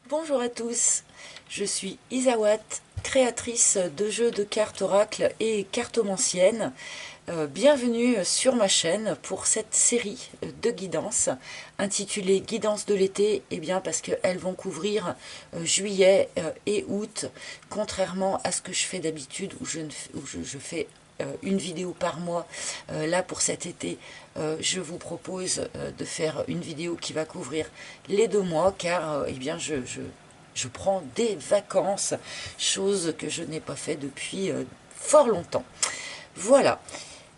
Bonjour à tous, je suis Isawat, créatrice de jeux de cartes oracle et cartomancienne. Bienvenue sur ma chaîne pour cette série de guidances intitulée Guidance de l'été, et bien parce qu'elles vont couvrir juillet et août, contrairement à ce que je fais d'habitude où je fais une vidéo par mois. Là pour cet été, je vous propose de faire une vidéo qui va couvrir les 2 mois, car eh bien je prends des vacances, chose que je n'ai pas fait depuis fort longtemps. Voilà.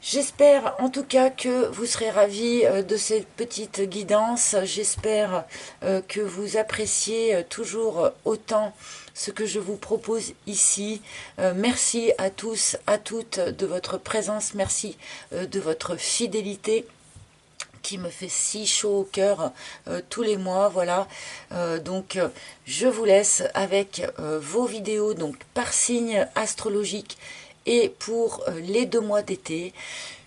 J'espère en tout cas que vous serez ravis de cette petite guidance. J'espère que vous appréciez toujours autant ce que je vous propose ici. Merci à tous, à toutes de votre présence. Merci de votre fidélité qui me fait si chaud au cœur tous les mois. Voilà. Je vous laisse avec vos vidéos donc par signe astrologique et pour les 2 mois d'été.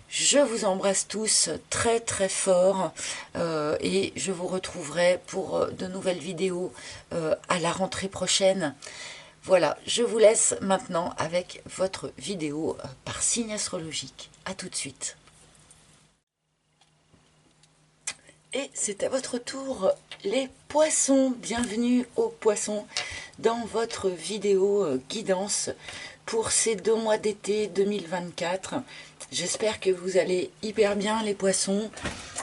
Je vous embrasse tous très très fort et je vous retrouverai pour de nouvelles vidéos à la rentrée prochaine. Voilà, je vous laisse maintenant avec votre vidéo par signe astrologique. À tout de suite. Et c'est à votre tour, les poissons. Bienvenue aux poissons dans votre vidéo guidance pour ces 2 mois d'été 2024. J'espère que vous allez hyper bien, les poissons,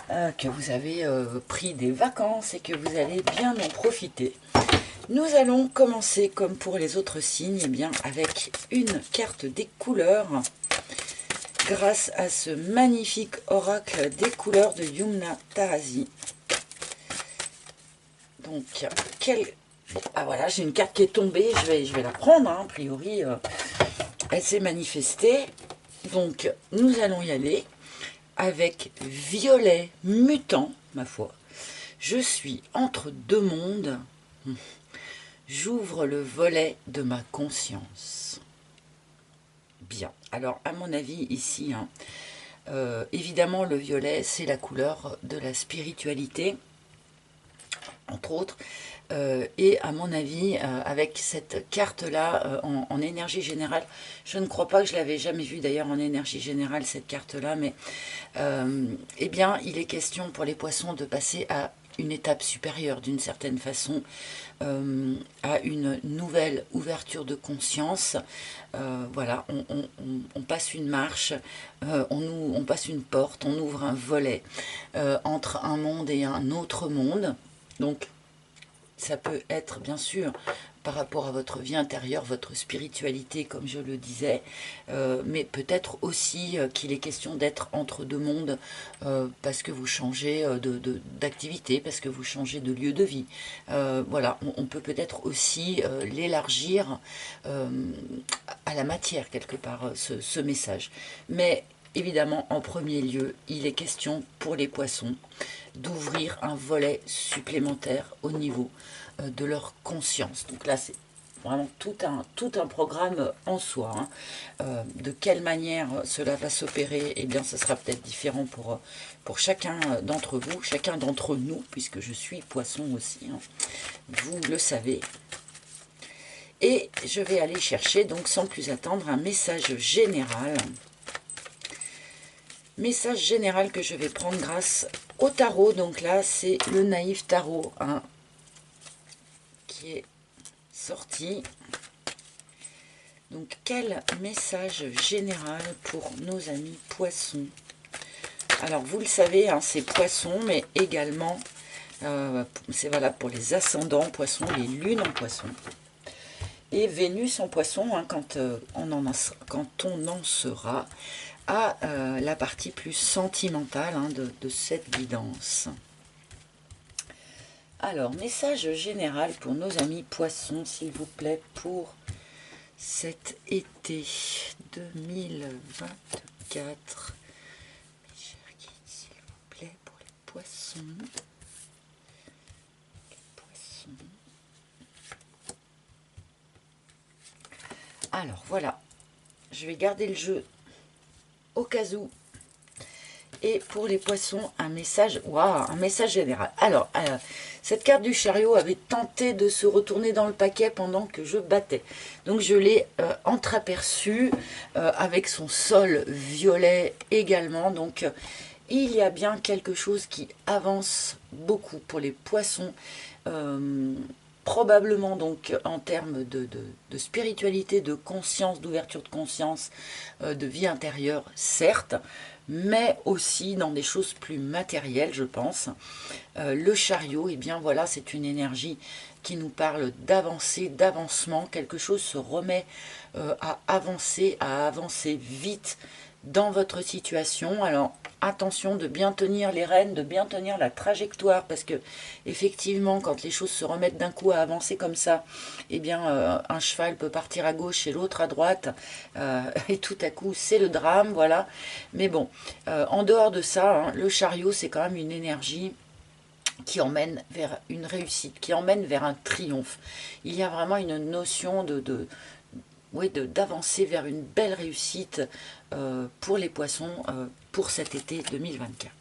que vous avez pris des vacances et que vous allez bien en profiter. Nous allons commencer, comme pour les autres signes, eh bien, avec une carte des couleurs, grâce à ce magnifique oracle des couleurs de Yumna Tarazi. Donc, ah voilà, j'ai une carte qui est tombée, je vais la prendre, hein, a priori, elle s'est manifestée. Donc, nous allons y aller avec violet mutant, ma foi. Je suis entre deux mondes, j'ouvre le volet de ma conscience. Bien, alors à mon avis ici, hein, évidemment le violet c'est la couleur de la spiritualité, entre autres, et à mon avis avec cette carte là en énergie générale, je ne crois pas que je l'avais jamais vue d'ailleurs en énergie générale cette carte là, mais eh bien il est question pour les poissons de passer à une étape supérieure d'une certaine façon, à une nouvelle ouverture de conscience. Voilà, on passe une marche, on passe une porte, on ouvre un volet entre un monde et un autre monde. Donc ça peut être bien sûr par rapport à votre vie intérieure, votre spiritualité comme je le disais, mais peut-être aussi qu'il est question d'être entre deux mondes parce que vous changez d'activité, parce que vous changez de lieu de vie. Voilà, on peut peut-être aussi l'élargir à la matière quelque part, ce message. Mais évidemment, en premier lieu, il est question pour les poissons d'ouvrir un volet supplémentaire au niveau de leur conscience. Donc là, c'est vraiment tout un programme en soi. Hein. De quelle manière cela va s'opérer, eh bien, ce sera peut-être différent pour chacun d'entre vous, chacun d'entre nous, puisque je suis poisson aussi. Hein. Vous le savez. Et je vais aller chercher, donc sans plus attendre, un message général. Message général que je vais prendre grâce au tarot. Donc là, c'est le naïf tarot, hein, qui est sorti. Donc, quel message général pour nos amis poissons? Alors, vous le savez, hein, c'est poissons, mais également, c'est valable pour les ascendants poissons, les lunes en poissons. Et Vénus en poisson, hein, quand on en sera à la partie plus sentimentale hein, de cette guidance. Alors, message général pour nos amis poissons, s'il vous plaît, pour cet été 2024. Mes chers guides, s'il vous plaît, pour les poissons. Alors, voilà. Je vais garder le jeu au cas où. Et pour les poissons, un message, waouh, un message général. Alors, Cette carte du chariot avait tenté de se retourner dans le paquet pendant que je battais. Donc je l'ai entreaperçue avec son sol violet également. Donc il y a bien quelque chose qui avance beaucoup pour les poissons. Probablement donc en termes de spiritualité, de conscience, d'ouverture de conscience, de vie intérieure, certes, mais aussi dans des choses plus matérielles, je pense. Le chariot, eh bien voilà, c'est une énergie qui nous parle d'avancée, d'avancement. Quelque chose se remet à avancer vite dans votre situation. Alors attention de bien tenir les rênes, de bien tenir la trajectoire, parce que effectivement quand les choses se remettent d'un coup à avancer comme ça, eh bien un cheval peut partir à gauche et l'autre à droite, et tout à coup c'est le drame, voilà. Mais bon, en dehors de ça, hein, le chariot c'est quand même une énergie qui emmène vers une réussite, qui emmène vers un triomphe. Il y a vraiment une notion d'avancer vers une belle réussite pour les poissons pour cet été 2024.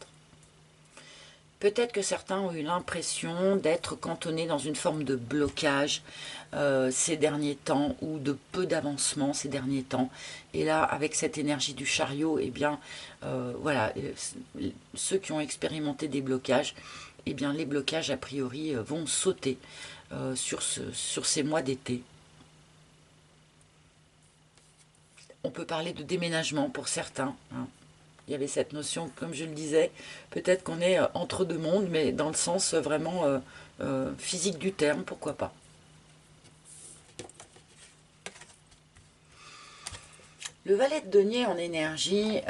Peut-être que certains ont eu l'impression d'être cantonnés dans une forme de blocage ces derniers temps, ou de peu d'avancement ces derniers temps. Et là, avec cette énergie du chariot, eh bien, voilà, ceux qui ont expérimenté des blocages, eh bien, les blocages, a priori, vont sauter sur ces mois d'été. On peut parler de déménagement pour certains. Hein. Il y avait cette notion, comme je le disais, peut-être qu'on est entre deux mondes, mais dans le sens vraiment physique du terme, pourquoi pas. Le valet de denier en énergie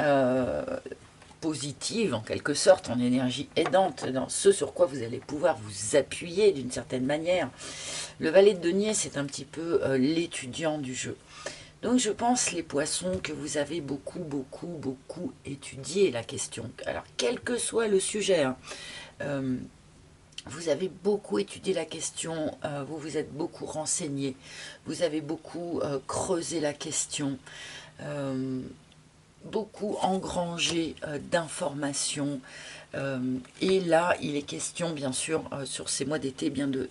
positive, en quelque sorte, en énergie aidante, dans ce sur quoi vous allez pouvoir vous appuyer d'une certaine manière. Le valet de denier, c'est un petit peu l'étudiant du jeu. Donc je pense, les poissons, que vous avez beaucoup étudié la question. Alors quel que soit le sujet, hein, vous avez beaucoup étudié la question, vous vous êtes beaucoup renseigné, vous avez beaucoup creusé la question, beaucoup engrangé d'informations. Et là, il est question, bien sûr, sur ces mois d'été, bien de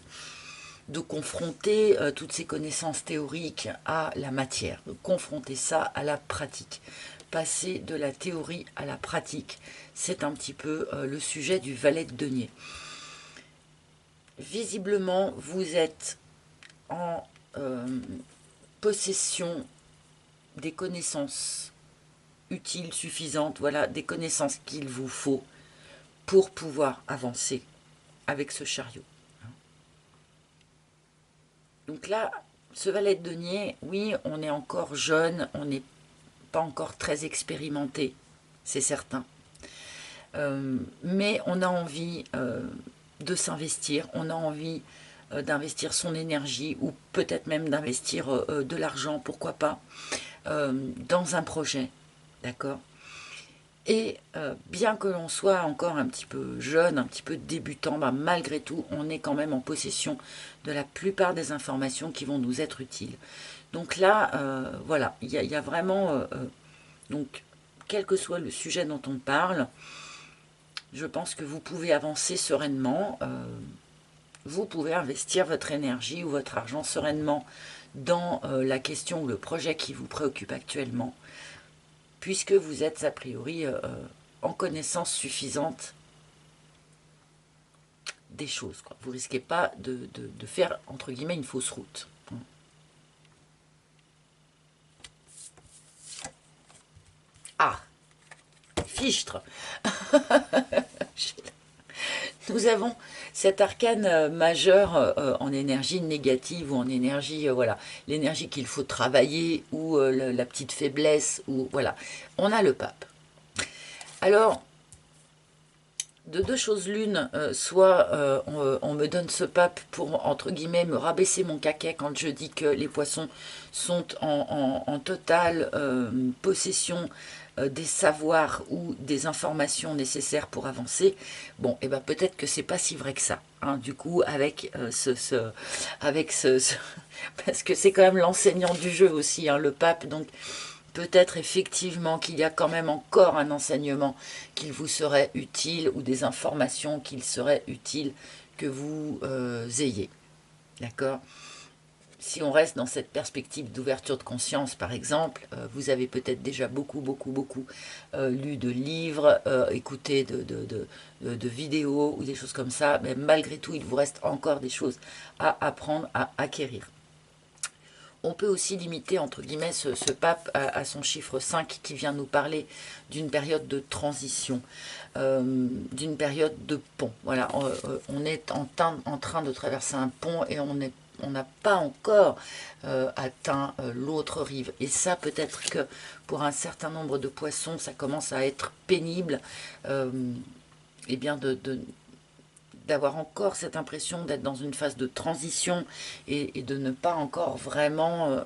confronter toutes ces connaissances théoriques à la matière, de confronter ça à la pratique. Passer de la théorie à la pratique, c'est un petit peu le sujet du valet de denier. Visiblement, vous êtes en possession des connaissances utiles, suffisantes, voilà, des connaissances qu'il vous faut pour pouvoir avancer avec ce chariot. Donc là, ce valet de denier, oui, on est encore jeune, on n'est pas encore très expérimenté, c'est certain. Mais on a envie de s'investir, on a envie d'investir son énergie, ou peut-être même d'investir de l'argent, pourquoi pas, dans un projet, d'accord ? Et bien que l'on soit encore un petit peu jeune, un petit peu débutant, bah, malgré tout, on est quand même en possession de la plupart des informations qui vont nous être utiles. Donc là, voilà, il y a vraiment, donc, quel que soit le sujet dont on parle, je pense que vous pouvez avancer sereinement, vous pouvez investir votre énergie ou votre argent sereinement dans la question ou le projet qui vous préoccupe actuellement, puisque vous êtes a priori en connaissance suffisante des choses, quoi. Vous ne risquez pas de faire, entre guillemets, une fausse route. Ah, fichtre. Nous avons cet arcane majeur en énergie négative, ou en énergie, voilà, l'énergie qu'il faut travailler, ou la petite faiblesse, ou voilà. On a le pape. Alors, de deux choses l'une, soit on me donne ce pape pour, entre guillemets, me rabaisser mon caquet quand je dis que les poissons sont en totale possession des savoirs ou des informations nécessaires pour avancer. Bon, et ben peut-être que c'est pas si vrai que ça. Hein, du coup, avec parce que c'est quand même l'enseignant du jeu aussi, hein, le pape, donc peut-être effectivement qu'il y a quand même encore un enseignement qu'il vous serait utile, ou des informations qu'il serait utile que vous ayez. D'accord? Si on reste dans cette perspective d'ouverture de conscience, par exemple, vous avez peut-être déjà beaucoup lu de livres, écouté de vidéos ou des choses comme ça, mais malgré tout, il vous reste encore des choses à apprendre, à acquérir. On peut aussi limiter, entre guillemets, ce pape à son chiffre 5 qui vient nous parler d'une période de transition, d'une période de pont. Voilà, on est en train de traverser un pont et on n'a pas encore atteint l'autre rive. Et ça, peut-être que pour un certain nombre de poissons, ça commence à être pénible, et bien d'avoir encore cette impression d'être dans une phase de transition et de ne pas encore vraiment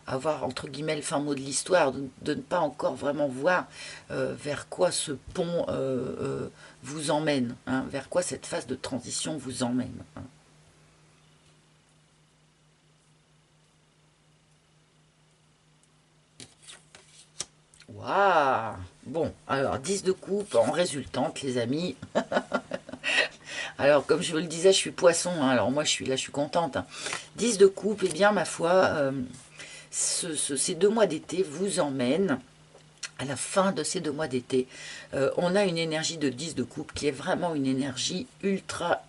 avoir, entre guillemets, le fin mot de l'histoire, de ne pas encore vraiment voir vers quoi ce pont vous emmène, hein, vers quoi cette phase de transition vous emmène. Hein. Waouh! Bon, alors 10 de coupe en résultante, les amis. Alors, comme je vous le disais, je suis poisson, hein, alors moi je suis contente. Hein. 10 de coupe, et eh bien ma foi, ces 2 mois d'été vous emmènent à la fin de ces 2 mois d'été. On a une énergie de 10 de coupe qui est vraiment une énergie ultra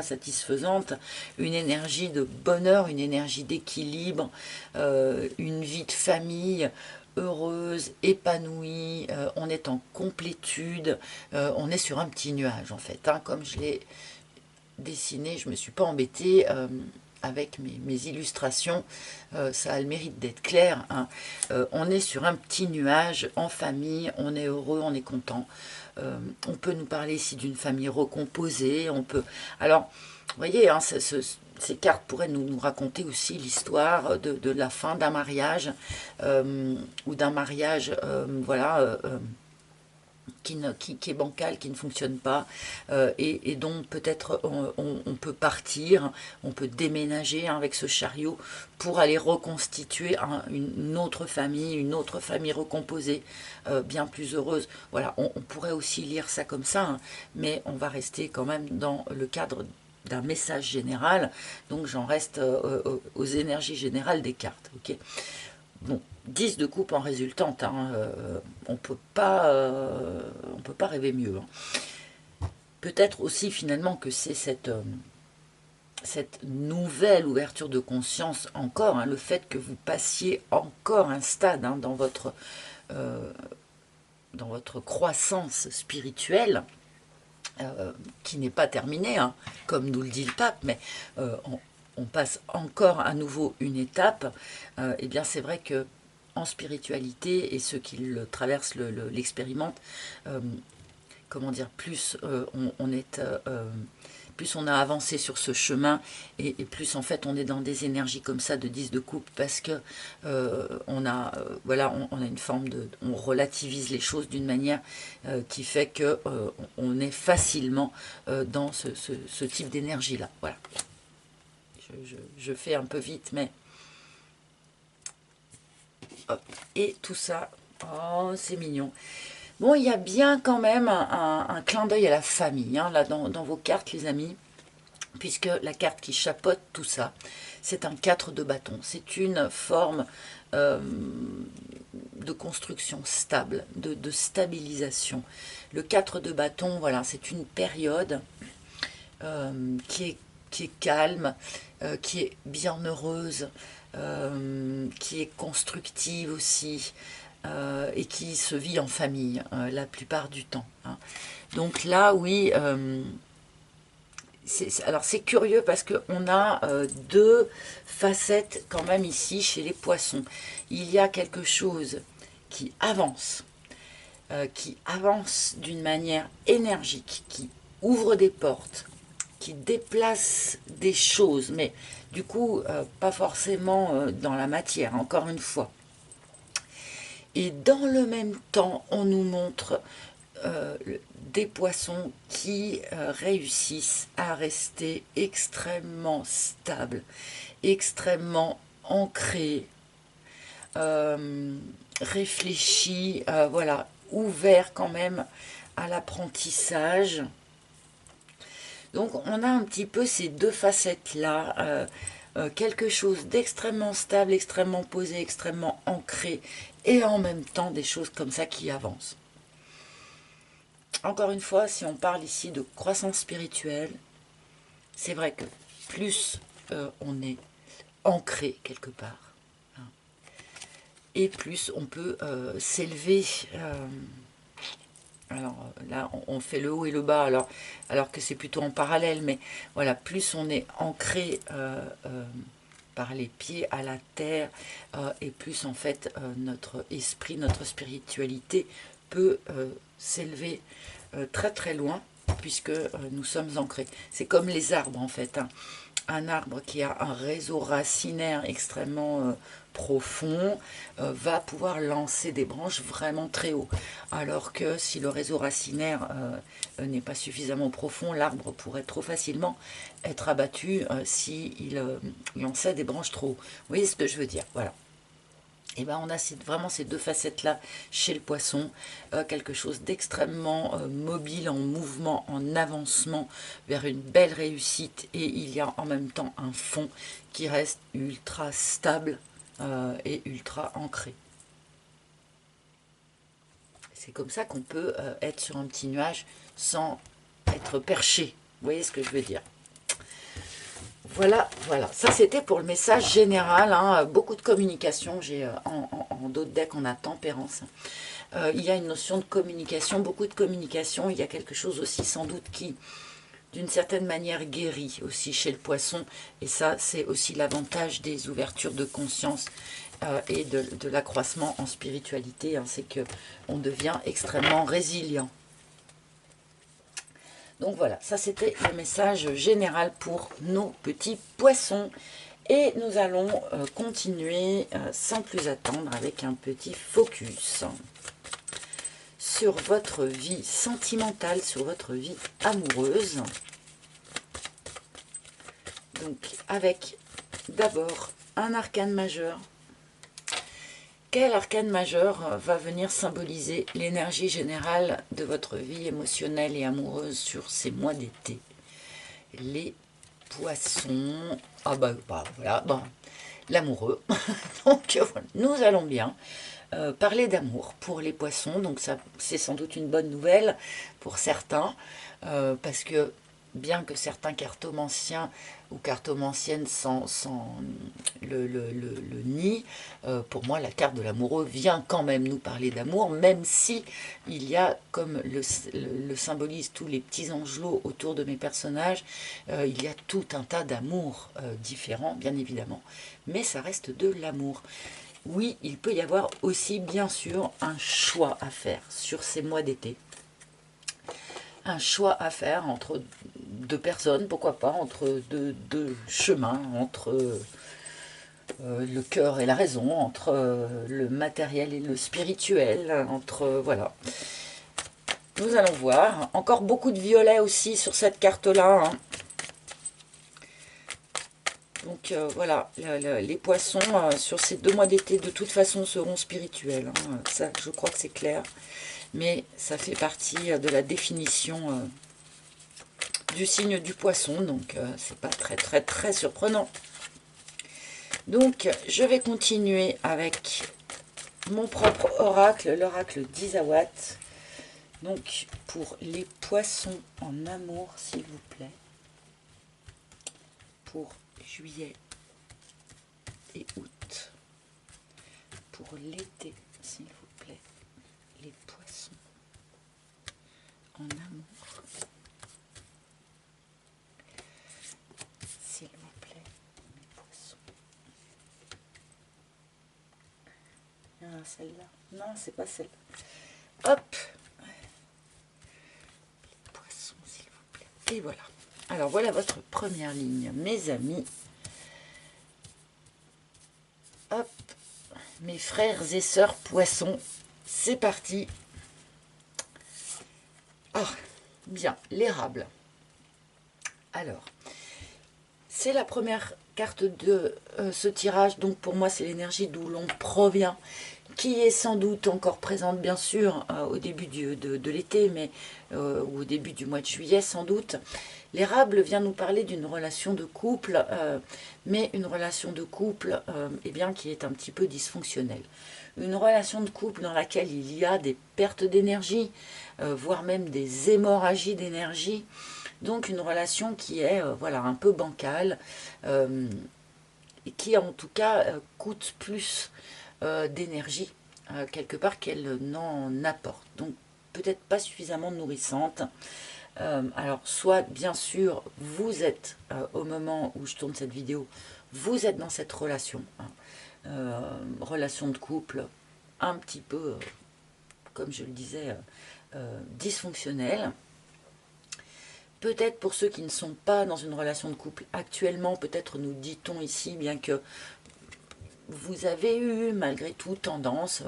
satisfaisante, une énergie de bonheur, une énergie d'équilibre, une vie de famille heureuse, épanouie, on est en complétude, on est sur un petit nuage en fait, hein, comme je l'ai dessiné, je ne me suis pas embêtée avec mes illustrations, ça a le mérite d'être clair, hein. On est sur un petit nuage en famille, on est heureux, on est content. On peut nous parler ici d'une famille recomposée, on peut... Alors, vous voyez, hein, ces cartes pourraient nous raconter aussi l'histoire de la fin d'un mariage, ou d'un mariage, voilà... Qui est bancal, qui ne fonctionne pas, et dont peut-être on peut partir, on peut déménager, hein, avec ce chariot pour aller reconstituer une autre famille recomposée, bien plus heureuse. Voilà, on pourrait aussi lire ça comme ça, hein, mais on va rester quand même dans le cadre d'un message général, donc j'en reste aux énergies générales des cartes. Ok. Bon, 10 de coupe en résultante, hein, on peut pas rêver mieux. Hein. Peut-être aussi finalement que c'est cette nouvelle ouverture de conscience encore, hein, le fait que vous passiez encore un stade, hein, dans votre croissance spirituelle, qui n'est pas terminée, hein, comme nous le dit le pape, mais on passe encore à nouveau une étape. Eh bien c'est vrai que en spiritualité, et ceux qui le traversent l'expérimentent, comment dire, plus plus on a avancé sur ce chemin, et plus en fait on est dans des énergies comme ça de 10 de coupe, parce que voilà, on a une forme de... on relativise les choses d'une manière qui fait que on est facilement dans ce type d'énergie là. Voilà. Je fais un peu vite, mais... Hop. Et tout ça, oh c'est mignon. Bon, il y a bien quand même un clin d'œil à la famille, hein, là dans vos cartes, les amis, puisque la carte qui chapeaute tout ça, c'est un 4 de bâton. C'est une forme de construction stable, de stabilisation. Le 4 de bâton, voilà, c'est une période qui est calme, qui est bien heureuse, qui est constructive aussi, et qui se vit en famille la plupart du temps. Hein. Donc là, oui, alors c'est curieux parce qu'on a 2 facettes quand même ici chez les poissons. Il y a quelque chose qui avance d'une manière énergique, qui ouvre des portes, qui déplace des choses, mais du coup, pas forcément dans la matière, encore une fois. Et dans le même temps, on nous montre des poissons qui réussissent à rester extrêmement stables, extrêmement ancrés, réfléchis, voilà, ouverts quand même à l'apprentissage. Donc on a un petit peu ces deux facettes-là, quelque chose d'extrêmement stable, extrêmement posé, extrêmement ancré, et en même temps des choses comme ça qui avancent. Encore une fois, si on parle ici de croissance spirituelle, c'est vrai que plus on est ancré quelque part, hein, et plus on peut s'élever. Alors là, on fait le haut et le bas, alors que c'est plutôt en parallèle, mais voilà, plus on est ancré par les pieds à la terre, et plus en fait notre esprit, notre spiritualité peut s'élever très très loin, puisque nous sommes ancrés. C'est comme les arbres en fait, hein. Un arbre qui a un réseau racinaire extrêmement profond va pouvoir lancer des branches vraiment très haut. Alors que si le réseau racinaire n'est pas suffisamment profond, l'arbre pourrait trop facilement être abattu s'il lançait des branches trop haut. Vous voyez ce que je veux dire? Voilà. Et ben on a vraiment ces deux facettes-là chez le poisson, quelque chose d'extrêmement mobile, en mouvement, en avancement vers une belle réussite, et il y a en même temps un fond qui reste ultra stable et ultra ancré. C'est comme ça qu'on peut être sur un petit nuage sans être perché. Vous voyez ce que je veux dire? Voilà, voilà. Ça, c'était pour le message général, hein. Beaucoup de communication. J'ai en d'autres decks, on a tempérance. Il y a une notion de communication, beaucoup de communication. Il y a quelque chose aussi, sans doute, qui, d'une certaine manière, guérit aussi chez le poisson. Et ça, c'est aussi l'avantage des ouvertures de conscience et de l'accroissement en spiritualité, hein. C'est qu'on devient extrêmement résilient. Donc voilà, ça c'était le message général pour nos petits poissons. Et nous allons continuer sans plus attendre avec un petit focus sur votre vie sentimentale, sur votre vie amoureuse. Donc avec d'abord un arcane majeur. Quel arcane majeur va venir symboliser l'énergie générale de votre vie émotionnelle et amoureuse sur ces mois d'été? Les poissons. Ah voilà, l'amoureux. Donc voilà, nous allons bien parler d'amour pour les poissons. Donc ça, c'est sans doute une bonne nouvelle pour certains, parce que bien que certains cartomanciens ou cartomanciennes sans le nient, pour moi la carte de l'amoureux vient quand même nous parler d'amour, même si il y a, comme le symbolisent tous les petits angelots autour de mes personnages, il y a tout un tas d'amours différents, bien évidemment, mais ça reste de l'amour. Oui, il peut y avoir aussi, bien sûr, un choix à faire sur ces mois d'été. Un choix à faire entre deux personnes, pourquoi pas, entre deux chemins, entre le cœur et la raison, entre le matériel et le spirituel, entre... voilà. Nous allons voir. Encore beaucoup de violet aussi sur cette carte-là, hein. Donc voilà, les poissons sur ces 2 mois d'été de toute façon seront spirituels, hein. Ça, je crois que c'est clair. Mais ça fait partie de la définition du signe du poisson, donc c'est pas très surprenant. Donc je vais continuer avec mon propre oracle, l'oracle d'Isawat. Donc pour les poissons en amour, s'il vous plaît, pour juillet et août. Pour l'été, s'il vous plaît, les poissons en amour. S'il vous plaît, mes poissons. Ah, celle-là. Non, c'est pas celle-là. Hop. Les poissons, s'il vous plaît. Et voilà. Alors, voilà votre première ligne, mes amis. Hop. Mes frères et sœurs poissons. C'est parti. Ah, bien, l'érable. Alors, c'est la première carte de ce tirage, donc pour moi c'est l'énergie d'où l'on provient, qui est sans doute encore présente bien sûr au début de l'été, mais au début du mois de juillet sans doute, L'érable vient nous parler d'une relation de couple, mais une relation de couple eh bien, qui est un petit peu dysfonctionnelle. Une relation de couple dans laquelle il y a des pertes d'énergie, voire même des hémorragies d'énergie. Donc une relation qui est voilà, un peu bancale, et qui en tout cas coûte plus d'énergie quelque part qu'elle n'en apporte. Donc peut-être pas suffisamment nourrissante. Alors, soit bien sûr, vous êtes, au moment où je tourne cette vidéo, vous êtes dans cette relation, hein, relation de couple, un petit peu, comme je le disais, dysfonctionnelle. Peut-être pour ceux qui ne sont pas dans une relation de couple actuellement, peut-être nous dit-on ici, bien que vous avez eu malgré tout tendance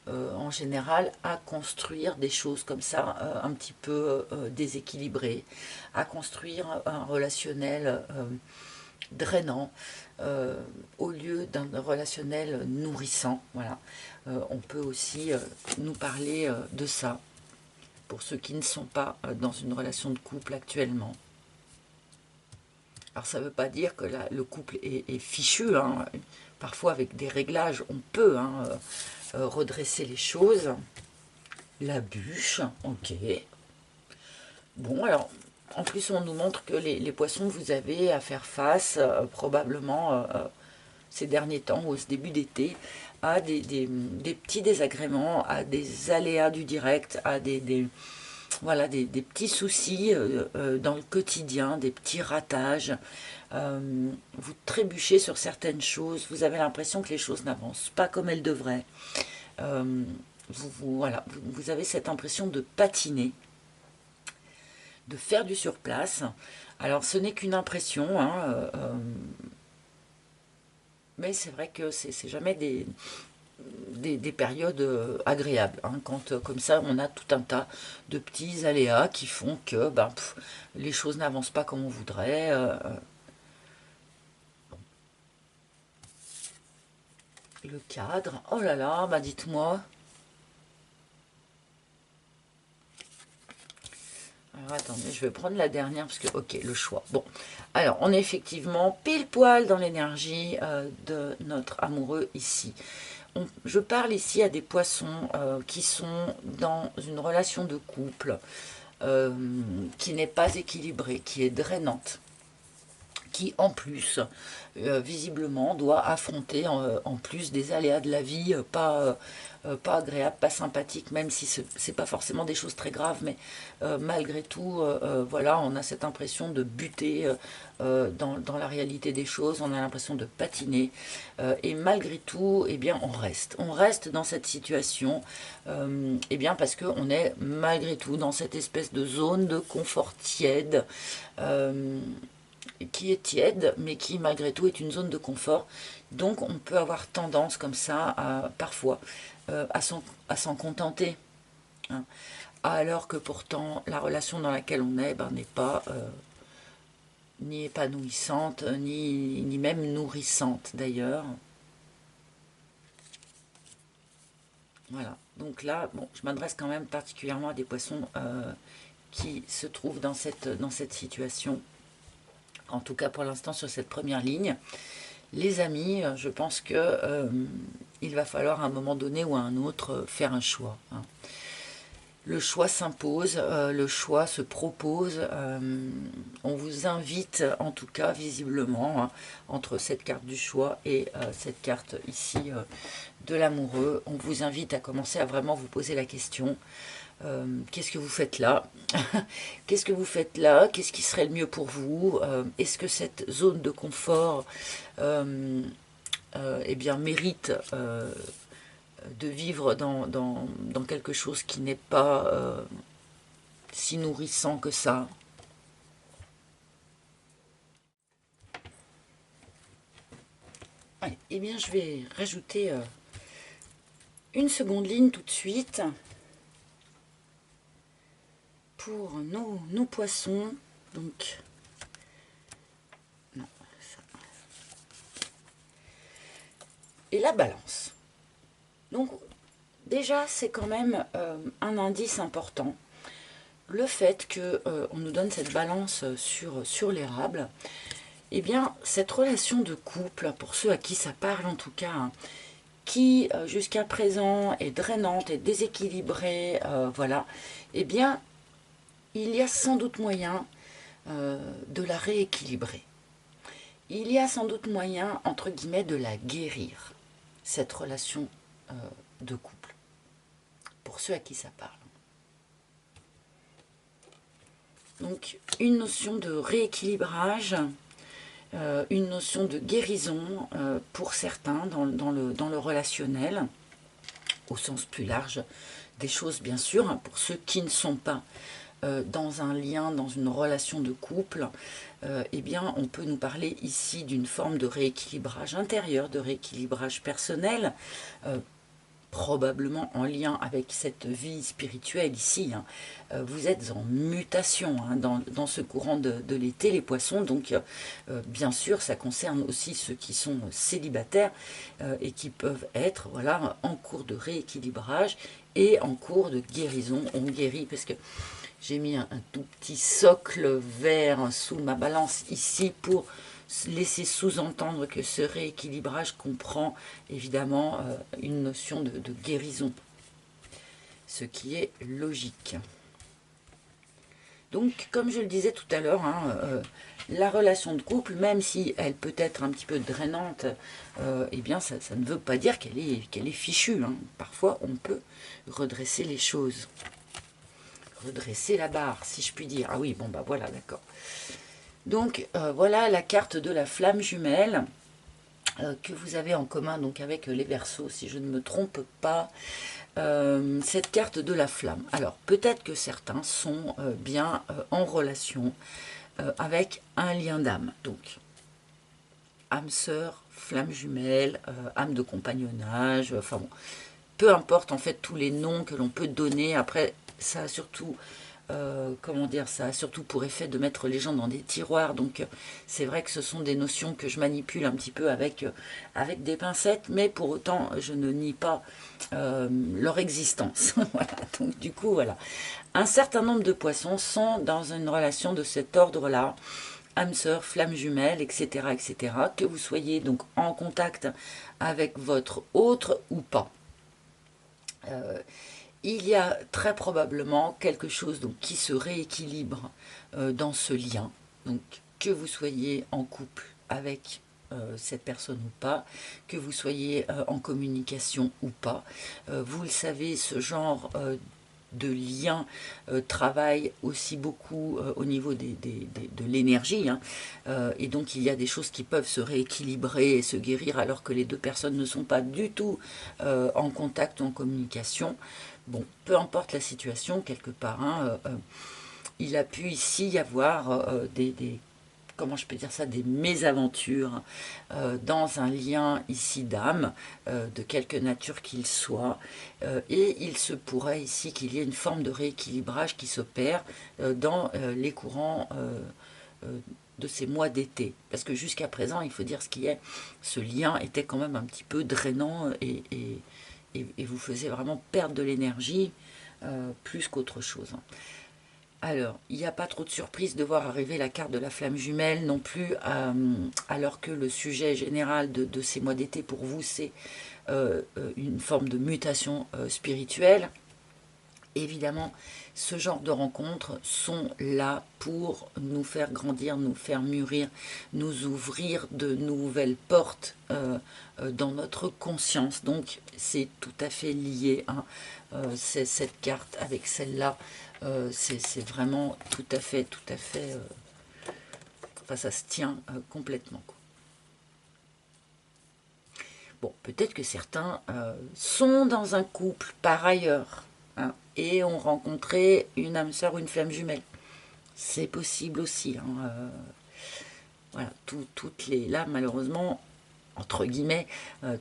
en général à construire des choses comme ça un petit peu déséquilibrées, à construire un relationnel drainant au lieu d'un relationnel nourrissant. Voilà. On peut aussi nous parler de ça pour ceux qui ne sont pas dans une relation de couple actuellement. Alors ça ne veut pas dire que le couple est fichu, hein. Parfois avec des réglages on peut redresser les choses. La bûche, ok. Bon alors, en plus on nous montre que les poissons, vous avez à faire face probablement ces derniers temps, au début d'été, à des petits désagréments, à des aléas du direct, à voilà, des petits soucis dans le quotidien, des petits ratages. Vous trébuchez sur certaines choses, vous avez l'impression que les choses n'avancent pas comme elles devraient. Voilà, vous avez cette impression de patiner, de faire du surplace. Alors ce n'est qu'une impression, hein, mais c'est vrai que c'est jamais des périodes agréables, hein, quand comme ça on a tout un tas de petits aléas qui font que les choses n'avancent pas comme on voudrait. Le cadre, oh là là, bah dites-moi. Alors attendez, je vais prendre la dernière parce que, ok, le choix. Bon, alors on est effectivement pile poil dans l'énergie de notre amoureux ici. Je parle ici à des poissons qui sont dans une relation de couple qui n'est pas équilibrée, qui est drainante, qui en plus, visiblement, doit affronter en plus des aléas de la vie pas agréables, pas sympathiques, même si ce n'est pas forcément des choses très graves, mais malgré tout, voilà, on a cette impression de buter dans la réalité des choses, on a l'impression de patiner, et malgré tout, eh bien, on reste dans cette situation, eh bien, parce qu'on est malgré tout dans cette espèce de zone de confort tiède, qui est tiède, mais qui malgré tout est une zone de confort. Donc on peut avoir tendance comme ça, parfois, à s'en contenter. Hein. Alors que pourtant, la relation dans laquelle on est n'est pas ni épanouissante, ni même nourrissante d'ailleurs. Voilà. Donc là, bon, je m'adresse quand même particulièrement à des poissons qui se trouvent dans cette situation. En tout cas pour l'instant sur cette première ligne. Les amis, je pense que il va falloir à un moment donné ou à un autre faire un choix. Hein. Le choix s'impose, le choix se propose. On vous invite, en tout cas visiblement, hein, entre cette carte du choix et cette carte ici de l'amoureux, on vous invite à commencer à vraiment vous poser la question. Qu'est-ce que vous faites là? Qu'est-ce que vous faites là? Qu'est-ce qui serait le mieux pour vous? Est-ce que cette zone de confort eh bien, mérite de vivre dans quelque chose qui n'est pas si nourrissant que ça? Allez, eh bien, je vais rajouter une seconde ligne tout de suite. Pour nos poissons, donc non, ça. Et la balance. Donc déjà c'est quand même un indice important. le fait que on nous donne cette balance sur l'érable, eh bien, cette relation de couple, pour ceux à qui ça parle en tout cas, hein, qui jusqu'à présent est drainante, est déséquilibrée, voilà, eh bien, il y a sans doute moyen de la rééquilibrer. Il y a sans doute moyen, entre guillemets, de la guérir, cette relation de couple, pour ceux à qui ça parle. Donc, une notion de rééquilibrage, une notion de guérison pour certains dans le relationnel, au sens plus large des choses, bien sûr, hein, pour ceux qui ne sont pas dans un lien, dans une relation de couple, eh bien, on peut nous parler ici d'une forme de rééquilibrage intérieur, de rééquilibrage personnel, probablement en lien avec cette vie spirituelle ici. Hein. Vous êtes en mutation hein, dans ce courant de l'été, les poissons, donc bien sûr, ça concerne aussi ceux qui sont célibataires et qui peuvent être voilà, en cours de rééquilibrage et en cours de guérison. On guérit parce que j'ai mis un tout petit socle vert sous ma balance ici pour laisser sous-entendre que ce rééquilibrage comprend évidemment une notion de guérison, ce qui est logique. Donc, comme je le disais tout à l'heure, hein, la relation de couple, même si elle peut être un petit peu drainante, eh bien, ça ne veut pas dire qu'elle est fichue. Hein. Parfois, on peut redresser les choses. Redresser la barre, si je puis dire. Ah oui, bon, bah voilà, d'accord. Donc, voilà la carte de la flamme jumelle que vous avez en commun donc avec les Verseaux, si je ne me trompe pas. Cette carte de la flamme. Alors, peut-être que certains sont bien en relation avec un lien d'âme. Donc, âme sœur, flamme jumelle, âme de compagnonnage, enfin bon, peu importe en fait tous les noms que l'on peut donner. Après, ça a surtout, comment dire, ça a surtout pour effet de mettre les gens dans des tiroirs. Donc, c'est vrai que ce sont des notions que je manipule un petit peu avec des pincettes, mais pour autant, je ne nie pas leur existence. Voilà. Donc, du coup, voilà. Un certain nombre de poissons sont dans une relation de cet ordre-là. Âme sœur, flamme jumelle, etc., etc. Que vous soyez donc en contact avec votre autre ou pas. Il y a très probablement quelque chose donc, qui se rééquilibre dans ce lien. Donc, que vous soyez en couple avec cette personne ou pas, que vous soyez en communication ou pas. Vous le savez, ce genre de lien travaille aussi beaucoup au niveau de l'énergie. Hein. Et donc, il y a des choses qui peuvent se rééquilibrer et se guérir alors que les deux personnes ne sont pas du tout en contact ou en communication. Bon, peu importe la situation, quelque part, hein, il a pu ici y avoir comment je peux dire ça, des mésaventures dans un lien ici d'âme, de quelque nature qu'il soit, et il se pourrait ici qu'il y ait une forme de rééquilibrage qui s'opère dans les courants de ces mois d'été. Parce que jusqu'à présent, il faut dire ce qui est, ce lien était quand même un petit peu drainant et vous faisait vraiment perdre de l'énergie plus qu'autre chose. Alors, il n'y a pas trop de surprise de voir arriver la carte de la flamme jumelle non plus, alors que le sujet général de ces mois d'été pour vous, c'est une forme de mutation spirituelle. Évidemment, ce genre de rencontres sont là pour nous faire grandir, nous faire mûrir, nous ouvrir de nouvelles portes dans notre conscience. Donc, c'est tout à fait lié. Hein. C'est cette carte avec celle-là. C'est vraiment tout à fait, enfin, ça se tient complètement. Quoi. Bon, peut-être que certains sont dans un couple par ailleurs hein, et ont rencontré une âme sœur ou une flamme jumelle. C'est possible aussi. Hein, voilà, toutes les là, malheureusement, entre guillemets,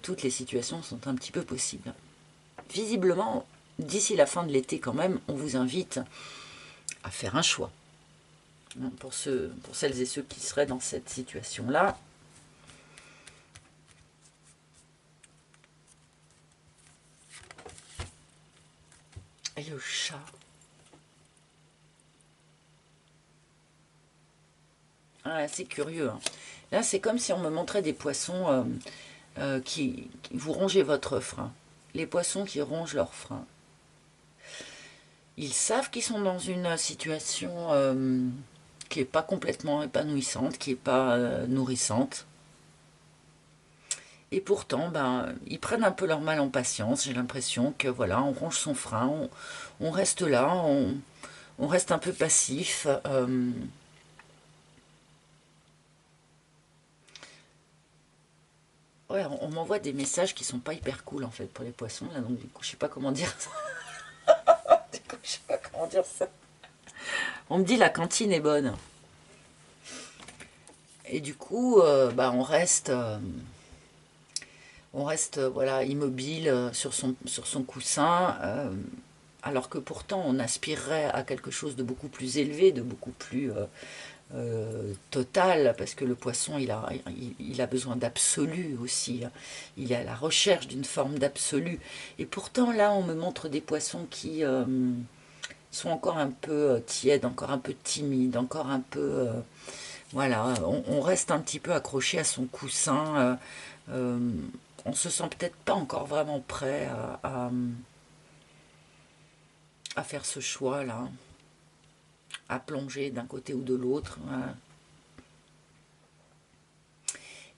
toutes les situations sont un petit peu possibles. Visiblement, d'ici la fin de l'été quand même, on vous invite à faire un choix. Pour celles et ceux qui seraient dans cette situation-là. Et le chat. Ah, c'est curieux, hein. Là, c'est comme si on me montrait des poissons qui vous rongez votre frein. Les poissons qui rongent leur frein. Ils savent qu'ils sont dans une situation qui n'est pas complètement épanouissante, qui n'est pas nourrissante. Et pourtant, ben, ils prennent un peu leur mal en patience. J'ai l'impression que voilà, on ronge son frein, on reste là, on reste un peu passif. Ouais, on m'envoie des messages qui sont pas hyper cool en fait pour les poissons là, donc du coup, je sais pas comment dire ça. Du coup, je sais pas comment dire ça. On me dit la cantine est bonne. Et du coup, bah, on reste voilà, immobile sur son coussin, alors que pourtant on aspirerait à quelque chose de beaucoup plus élevé, de beaucoup plus total, parce que le poisson il a besoin d'absolu aussi, hein. Il est à la recherche d'une forme d'absolu. Et pourtant là on me montre des poissons qui sont encore un peu tièdes, encore un peu timides, encore un peu... voilà, on reste un petit peu accroché à son coussin. On se sent peut-être pas encore vraiment prêt à faire ce choix-là, à plonger d'un côté ou de l'autre. Voilà.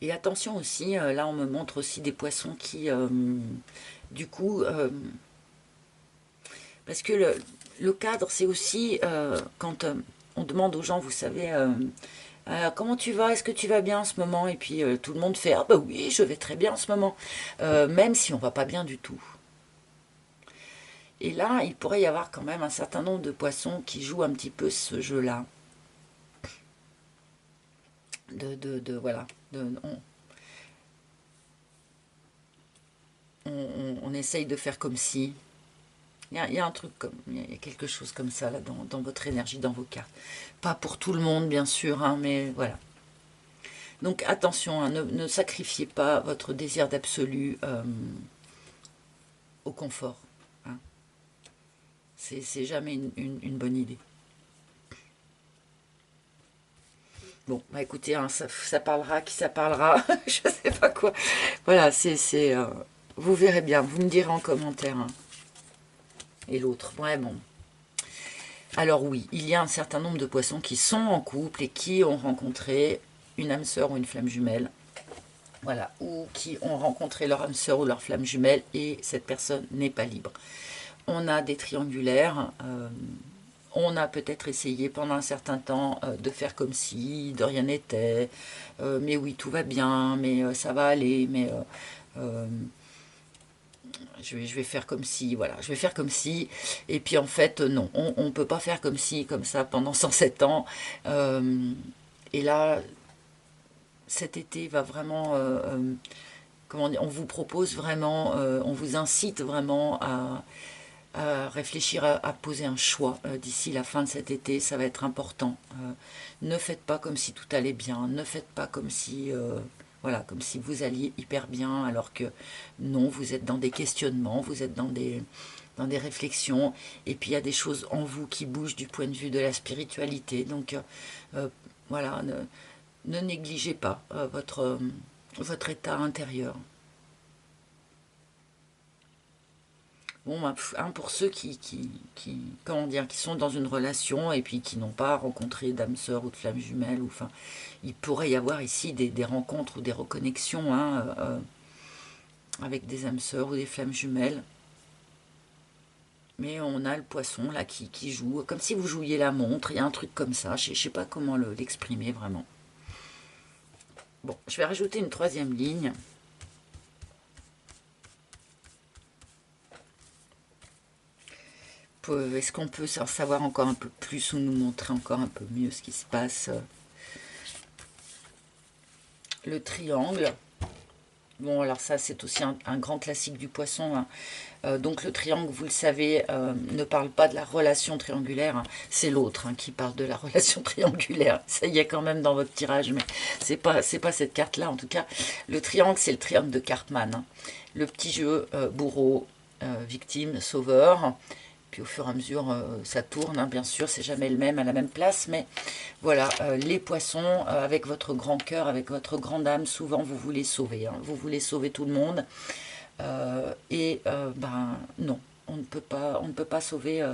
Et attention aussi, là on me montre aussi des poissons qui, du coup, parce que le cadre c'est aussi quand on demande aux gens, vous savez, comment tu vas, est-ce que tu vas bien en ce moment? Et puis tout le monde fait, ah bah oui, je vais très bien en ce moment, même si on va pas bien du tout. Et là, il pourrait y avoir quand même un certain nombre de poissons qui jouent un petit peu ce jeu-là. Voilà. On essaye de faire comme si. Il y a un truc comme. Il y a quelque chose comme ça là dans votre énergie, dans vos cartes. Pas pour tout le monde, bien sûr, hein, mais voilà. Donc attention, hein, ne sacrifiez pas votre désir d'absolu au confort, hein. C'est jamais une bonne idée. Bon, bah écoutez, hein, ça parlera, qui ça parlera, je sais pas quoi. Voilà, vous verrez bien, vous me direz en commentaire, hein. Et l'autre, ouais, bon. Alors oui, il y a un certain nombre de poissons qui sont en couple et qui ont rencontré une âme sœur ou une flamme jumelle. Voilà, ou qui ont rencontré leur âme sœur ou leur flamme jumelle et cette personne n'est pas libre. On a des triangulaires, on a peut-être essayé pendant un certain temps de faire comme si de rien n'était, mais oui, tout va bien, mais ça va aller, mais je vais faire comme si, voilà, je vais faire comme si, et puis en fait, non, on ne peut pas faire comme si, comme ça, pendant 107 ans, et là, cet été va vraiment, comment dire, on vous propose vraiment, on vous incite vraiment à réfléchir, à poser un choix d'ici la fin de cet été, ça va être important. Ne faites pas comme si tout allait bien, ne faites pas comme si, voilà, comme si vous alliez hyper bien, alors que non, vous êtes dans des questionnements, vous êtes dans des réflexions, et puis il y a des choses en vous qui bougent du point de vue de la spiritualité. Donc voilà, ne négligez pas votre état intérieur. Bon, bah, pour ceux comment dire, qui sont dans une relation et puis qui n'ont pas rencontré d'âme sœur ou de flamme jumelle, ou, enfin, il pourrait y avoir ici des rencontres ou des reconnexions, hein, avec des âmes sœurs ou des flammes jumelles. Mais on a le poisson là qui joue, comme si vous jouiez la montre, il y a un truc comme ça, je ne sais pas comment l'exprimer vraiment. Bon, je vais rajouter une troisième ligne. Est-ce qu'on peut en savoir encore un peu plus ou nous montrer encore un peu mieux ce qui se passe? Le triangle. Bon, alors ça, c'est aussi un grand classique du poisson, hein. Donc le triangle, vous le savez, ne parle pas de la relation triangulaire, hein. C'est l'autre, hein, qui parle de la relation triangulaire. Ça y est quand même dans votre tirage, mais c'est pas cette carte-là, en tout cas. Le triangle, c'est le triangle de Karpman, hein. Le petit jeu bourreau, victime, sauveur. Puis au fur et à mesure, ça tourne, hein, bien sûr, c'est jamais le même à la même place, mais voilà, les poissons, avec votre grand cœur, avec votre grande âme, souvent vous voulez sauver, hein, vous voulez sauver tout le monde, ben non, on ne peut pas sauver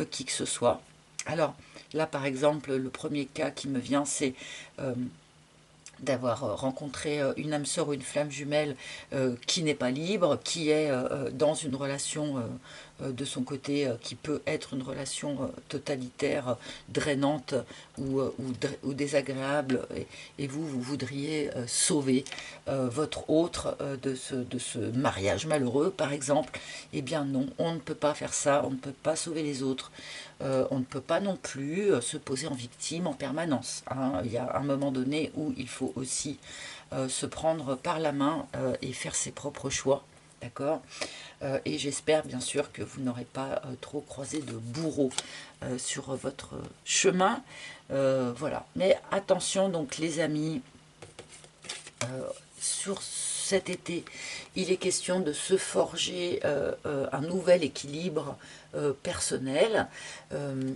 qui que ce soit. Alors là, par exemple, le premier cas qui me vient, c'est d'avoir rencontré une âme sœur ou une flamme jumelle qui n'est pas libre, qui est dans une relation de son côté qui peut être une relation totalitaire, drainante ou désagréable, et vous voudriez sauver votre autre de ce mariage malheureux, par exemple. Eh bien non, on ne peut pas faire ça, on ne peut pas sauver les autres. On ne peut pas non plus se poser en victime en permanence, hein. Il y a un moment donné où il faut aussi se prendre par la main et faire ses propres choix, d'accord. Et j'espère bien sûr que vous n'aurez pas trop croisé de bourreaux sur votre chemin, voilà. Mais attention donc les amis, sur cet été, il est question de se forger un nouvel équilibre personnel.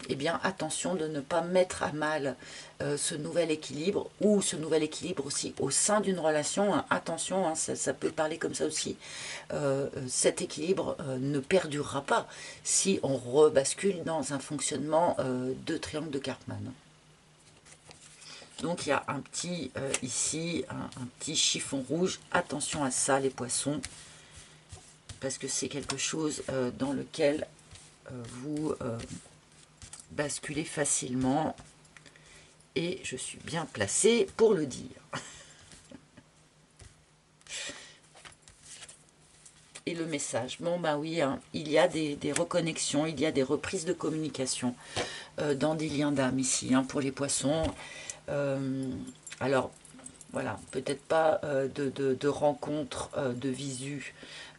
Eh bien, attention de ne pas mettre à mal ce nouvel équilibre, ou ce nouvel équilibre aussi au sein d'une relation, hein. Attention, hein, ça peut parler comme ça aussi. Cet équilibre ne perdurera pas si on rebascule dans un fonctionnement de triangle de Karpman. Donc il y a un petit, ici, un petit chiffon rouge. Attention à ça les poissons, parce que c'est quelque chose dans lequel vous basculez facilement. Et je suis bien placée pour le dire. Et le message, bon ben oui, hein, il y a des reconnexions, il y a des reprises de communication dans des liens d'âme ici, hein, pour les poissons. Alors, voilà, peut-être pas de rencontres de visu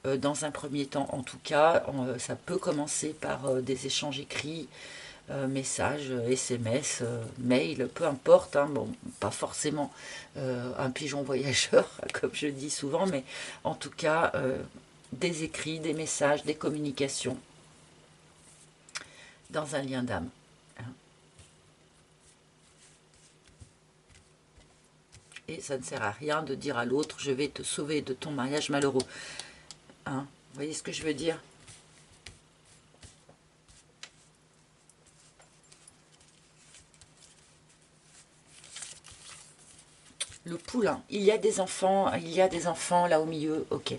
dans un premier temps. En tout cas, ça peut commencer par des échanges écrits, messages, SMS, mail, peu importe, hein. Bon, pas forcément un pigeon voyageur, comme je dis souvent, mais en tout cas, des écrits, des messages, des communications dans un lien d'âme. Et ça ne sert à rien de dire à l'autre, je vais te sauver de ton mariage malheureux. Hein, vous voyez ce que je veux dire? Le poulain, il y a des enfants là au milieu, ok.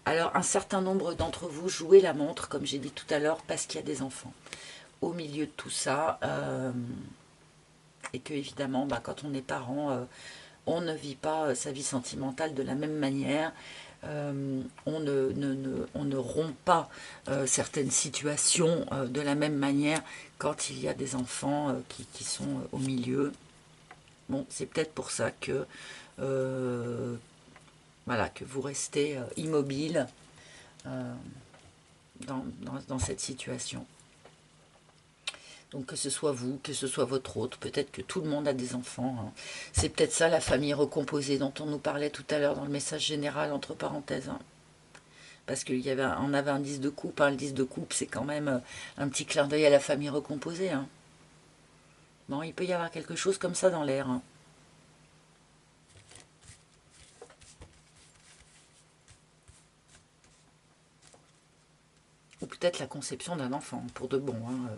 Alors un certain nombre d'entre vous jouez la montre, comme j'ai dit tout à l'heure, parce qu'il y a des enfants au milieu de tout ça, et que évidemment, bah, quand on est parent, on ne vit pas sa vie sentimentale de la même manière. On ne rompt pas certaines situations de la même manière quand il y a des enfants qui sont au milieu. Bon, c'est peut-être pour ça que, voilà, que vous restez immobile dans cette situation. Donc que ce soit vous, que ce soit votre autre, peut-être que tout le monde a des enfants, hein. C'est peut-être ça la famille recomposée dont on nous parlait tout à l'heure dans le message général, entre parenthèses, hein. Parce qu'on avait un 10 de coupe, hein. Le 10 de coupe c'est quand même un petit clin d'œil à la famille recomposée, hein. Bon, il peut y avoir quelque chose comme ça dans l'air, hein. Ou peut-être la conception d'un enfant, pour de bon, hein,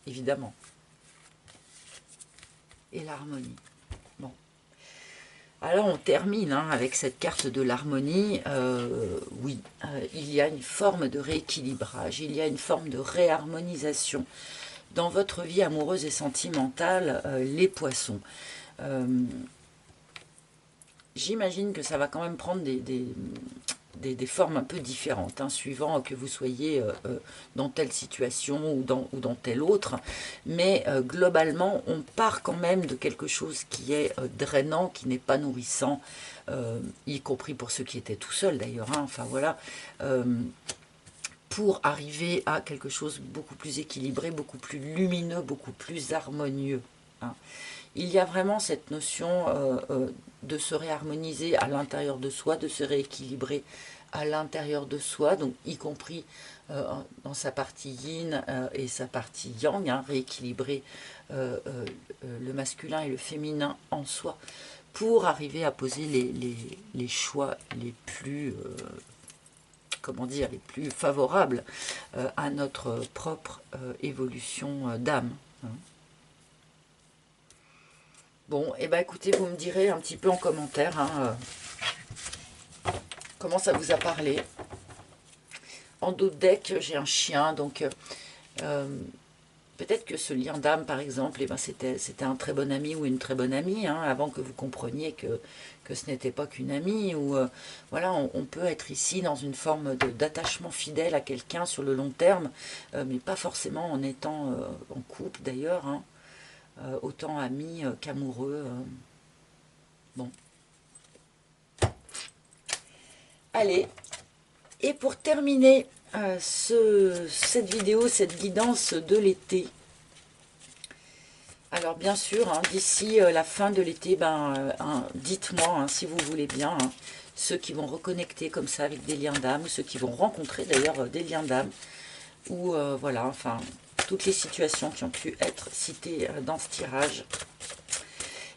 évidemment. Et l'harmonie. Bon. Alors on termine hein, avec cette carte de l'harmonie. Oui, il y a une forme de rééquilibrage, il y a une forme de réharmonisation dans votre vie amoureuse et sentimentale, les poissons. J'imagine que ça va quand même prendre des formes un peu différentes, hein, suivant que vous soyez dans telle situation ou dans telle autre. Mais globalement, on part quand même de quelque chose qui est drainant, qui n'est pas nourrissant, y compris pour ceux qui étaient tout seuls d'ailleurs. Hein, enfin voilà. Pour arriver à quelque chose beaucoup plus équilibré, beaucoup plus lumineux, beaucoup plus harmonieux. Hein. Il y a vraiment cette notion de se réharmoniser à l'intérieur de soi, de se rééquilibrer à l'intérieur de soi, donc y compris dans sa partie yin et sa partie yang, hein, rééquilibrer le masculin et le féminin en soi pour arriver à poser les choix les plus, comment dire, les plus favorables à notre propre évolution d'âme. Hein. Bon, et ben écoutez, vous me direz un petit peu en commentaire hein, comment ça vous a parlé. En dos de deck, j'ai un chien, donc peut-être que ce lien d'âme, par exemple, eh ben, c'était un très bon ami ou une très bonne amie, hein, avant que vous compreniez que ce n'était pas qu'une amie. Ou voilà, on peut être ici dans une forme d'attachement fidèle à quelqu'un sur le long terme, mais pas forcément en étant en couple d'ailleurs, hein, autant ami qu'amoureux. Bon. Allez, et pour terminer cette vidéo, cette guidance de l'été, alors bien sûr, hein, d'ici la fin de l'été, hein, dites-moi hein, si vous voulez bien, hein, ceux qui vont reconnecter comme ça avec des liens d'âme, ceux qui vont rencontrer d'ailleurs des liens d'âme, ou voilà, enfin, toutes les situations qui ont pu être citées dans ce tirage.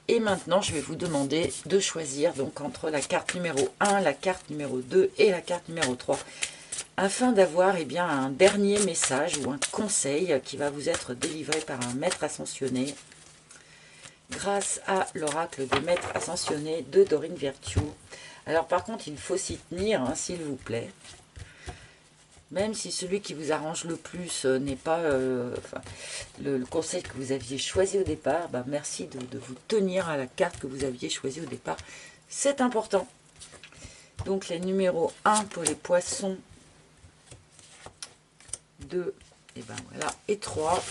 Et maintenant, je vais vous demander de choisir donc entre la carte numéro 1, la carte numéro 2 et la carte numéro 3, afin d'avoir eh bien, un dernier message ou un conseil qui va vous être délivré par un maître ascensionné grâce à l'oracle des maîtres ascensionnés de Dorine Virtue. Alors par contre, il faut s'y tenir, hein, s'il vous plaît. Même si celui qui vous arrange le plus n'est pas enfin, le conseil que vous aviez choisi au départ, merci de vous tenir à la carte que vous aviez choisie au départ. C'est important. Donc les numéros 1 pour les poissons, 2 et voilà, et 3.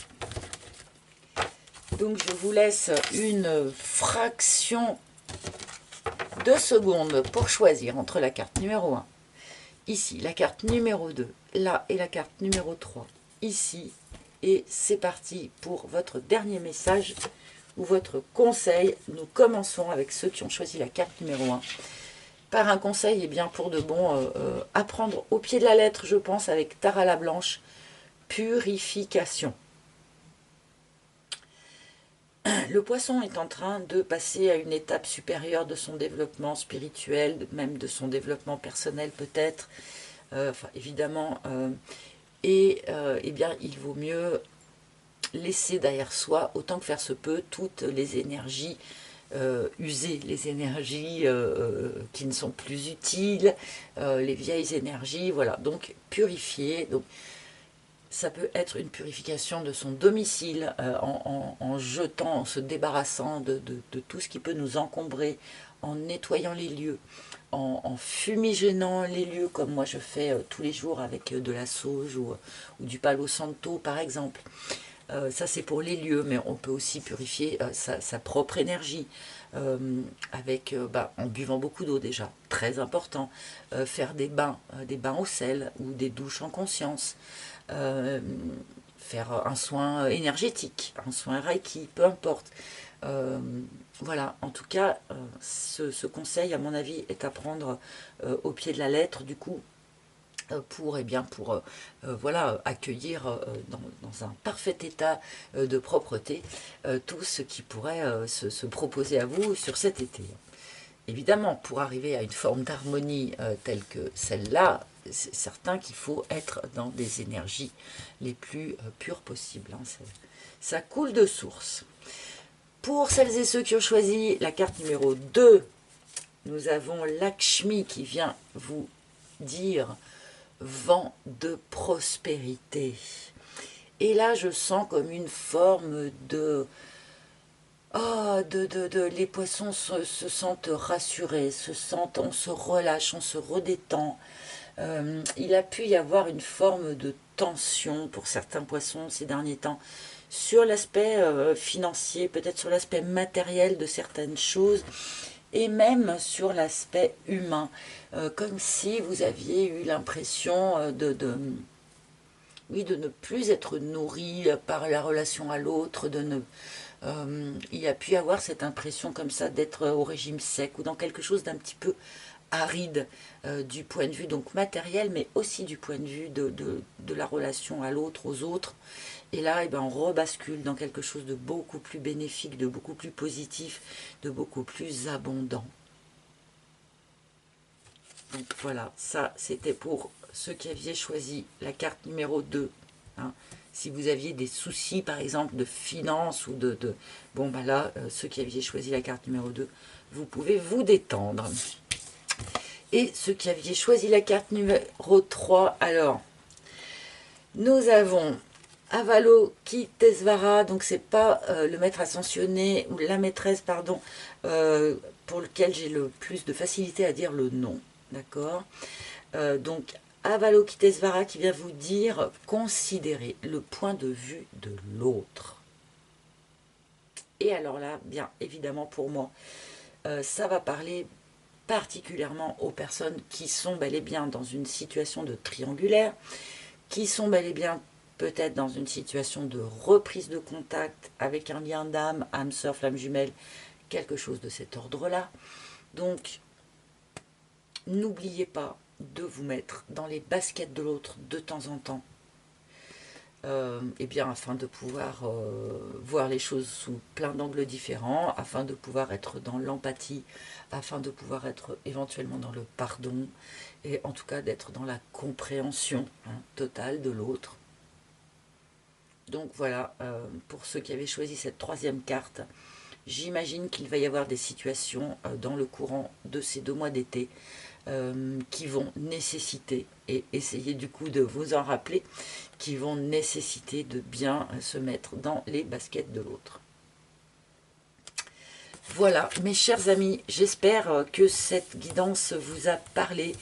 Donc je vous laisse une fraction de seconde pour choisir entre la carte numéro 1, ici, la carte numéro 2, là, et la carte numéro 3, ici. Et c'est parti pour votre dernier message ou votre conseil. Nous commençons avec ceux qui ont choisi la carte numéro 1. Par un conseil, eh bien pour de bon, apprendre au pied de la lettre, je pense, avec Tara la Blanche, purification. Le poisson est en train de passer à une étape supérieure de son développement spirituel, même de son développement personnel peut-être, enfin évidemment, eh bien il vaut mieux laisser derrière soi, autant que faire se peut, toutes les énergies usées, les énergies qui ne sont plus utiles, les vieilles énergies, voilà, donc purifier. Donc, ça peut être une purification de son domicile en jetant, en se débarrassant de tout ce qui peut nous encombrer, en nettoyant les lieux, en fumigénant les lieux comme moi je fais tous les jours avec de la sauge ou du palo santo par exemple. Ça c'est pour les lieux, mais on peut aussi purifier sa propre énergie avec, en buvant beaucoup d'eau déjà, très important, faire des bains au sel ou des douches en conscience. Faire un soin énergétique, un soin reiki, peu importe. Voilà, en tout cas, ce conseil, à mon avis, est à prendre au pied de la lettre, du coup, pour voilà, accueillir dans un parfait état de propreté tout ce qui pourrait se proposer à vous sur cet été. Évidemment, pour arriver à une forme d'harmonie telle que celle-là, c'est certain qu'il faut être dans des énergies les plus pures possibles. Hein. Ça coule de source. Pour celles et ceux qui ont choisi la carte numéro 2, nous avons Lakshmi qui vient vous dire vent de prospérité. Et là, je sens comme une forme de... Oh, les poissons se sentent rassurés, on se relâche, on se redétend. Il a pu y avoir une forme de tension pour certains poissons ces derniers temps sur l'aspect financier, peut-être sur l'aspect matériel de certaines choses et même sur l'aspect humain, comme si vous aviez eu l'impression oui, de ne plus être nourri par la relation à l'autre, il y a pu y avoir cette impression comme ça d'être au régime sec ou dans quelque chose d'un petit peu aride du point de vue donc matériel, mais aussi du point de vue de la relation à l'autre, aux autres. Et là, eh ben, on rebascule dans quelque chose de beaucoup plus bénéfique, de beaucoup plus positif, de beaucoup plus abondant. Donc voilà, ça c'était pour ceux qui aviez choisi la carte numéro 2. Hein. Si vous aviez des soucis par exemple de finances ou bon ben là, ceux qui aviez choisi la carte numéro 2, vous pouvez vous détendre. Et ceux qui aviez choisi la carte numéro 3, alors, nous avons Avalokitesvara, donc c'est pas le maître ascensionné, ou la maîtresse, pardon, pour lequel j'ai le plus de facilité à dire le nom, d'accord. Donc Avalokitesvara qui vient vous dire considérer le point de vue de l'autre. Et alors là, bien évidemment pour moi, ça va parler particulièrement aux personnes qui sont bel et bien dans une situation de triangulaire, qui sont bel et bien peut-être dans une situation de reprise de contact avec un lien d'âme, âme sœur, flamme jumelle, quelque chose de cet ordre-là. Donc, n'oubliez pas de vous mettre dans les baskets de l'autre de temps en temps, et bien afin de pouvoir voir les choses sous plein d'angles différents, afin de pouvoir être dans l'empathie, afin de pouvoir être éventuellement dans le pardon, et en tout cas d'être dans la compréhension totale de l'autre. Donc voilà, pour ceux qui avaient choisi cette troisième carte, j'imagine qu'il va y avoir des situations dans le courant de ces 2 mois d'été qui vont nécessiter, et essayez du coup de vous en rappeler, qui vont nécessiter de bien se mettre dans les baskets de l'autre. Voilà, mes chers amis, j'espère que cette guidance vous a parlé.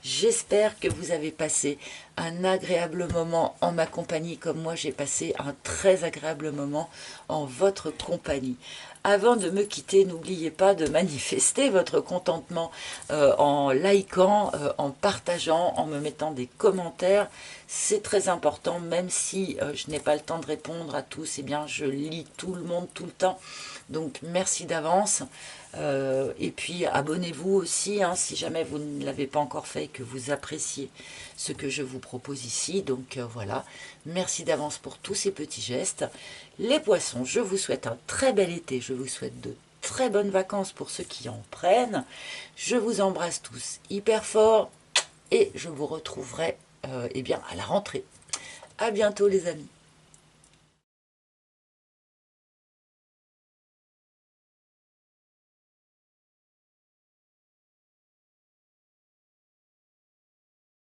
J'espère que vous avez passé un agréable moment en ma compagnie, comme moi j'ai passé un très agréable moment en votre compagnie. Avant de me quitter, n'oubliez pas de manifester votre contentement en likant, en partageant, en me mettant des commentaires. C'est très important, même si je n'ai pas le temps de répondre à tous, eh bien je lis tout le monde tout le temps. Donc merci d'avance. Et puis abonnez-vous aussi, hein, si jamais vous ne l'avez pas encore fait et que vous appréciez ce que je vous propose ici. Donc voilà, merci d'avance pour tous ces petits gestes. Les poissons, je vous souhaite un très bel été, je vous souhaite de très bonnes vacances pour ceux qui en prennent. Je vous embrasse tous hyper fort et je vous retrouverai eh bien, à la rentrée. À bientôt les amis.